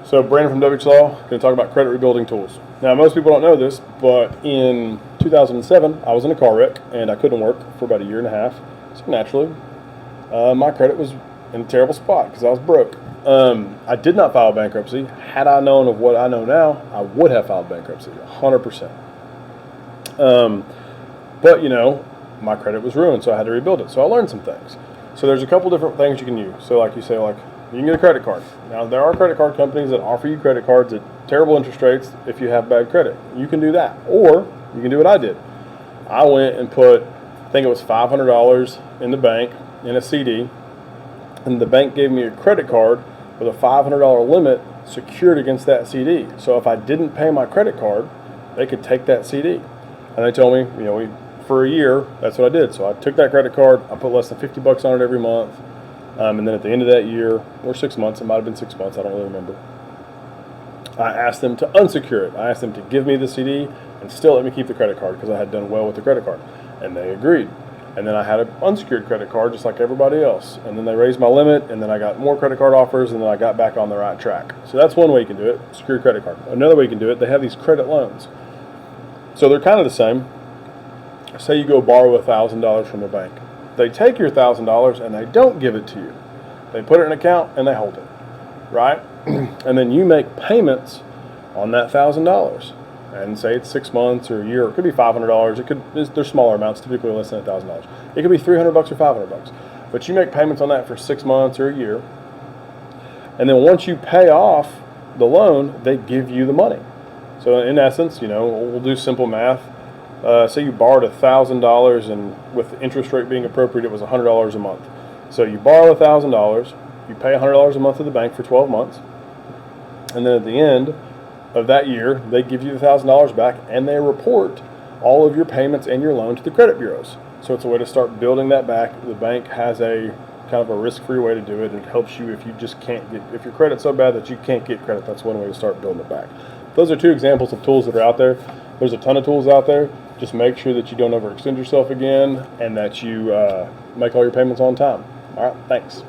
So Brandon from WH Law, going to talk about credit rebuilding tools. Now, most people don't know this, but in 2007, I was in a car wreck and I couldn't work for about a year and a half. So naturally, my credit was in a terrible spot because I was broke. I did not file bankruptcy. Had I known of what I know now, I would have filed bankruptcy, 100%. But you know, my credit was ruined, so I had to rebuild it. So I learned some things. So there's a couple different things you can use. So like you say, like you can get a credit card. Now there are credit card companies that offer you credit cards at terrible interest rates if you have bad credit. You can do that, or you can do what I did. I went and put, I think it was $500 in the bank in a CD, and the bank gave me a credit card with a $500 limit secured against that CD. So if I didn't pay my credit card, they could take that CD. And they told me, you know, for a year, that's what I did. So I took that credit card, I put less than $50 on it every month, and then at the end of that year, or 6 months, it might have been 6 months, I don't really remember, I asked them to unsecure it. I asked them to give me the CD and still let me keep the credit card because I had done well with the credit card. And they agreed. And then I had an unsecured credit card just like everybody else. And then they raised my limit, and then I got more credit card offers, and then I got back on the right track. So that's one way you can do it, secured credit card. Another way you can do it, they have these credit loans. So they're kind of the same. Say you go borrow $1,000 from a bank. They take your $1,000 and they don't give it to you. They put it in an account and they hold it, right? And then you make payments on that $1,000. And say it's 6 months or a year. It could be $500. It could. They're smaller amounts, typically less than $1,000. It could be $300 or $500. But you make payments on that for 6 months or a year. And then once you pay off the loan, they give you the money. So in essence, you know, we'll do simple math. Say you borrowed $1,000, and with the interest rate being appropriate, it was $100 a month. So you borrow $1,000, you pay $100 a month to the bank for 12 months, and then at the end of that year, they give you the $1,000 back, and they report all of your payments and your loan to the credit bureaus. So it's a way to start building that back. The bank has a kind of a risk-free way to do it, and it helps you if you just can't get, if your credit's so bad that you can't get credit. That's one way to start building it back. Those are two examples of tools that are out there. There's a ton of tools out there. Just make sure that you don't overextend yourself again, and that you make all your payments on time. All right, thanks.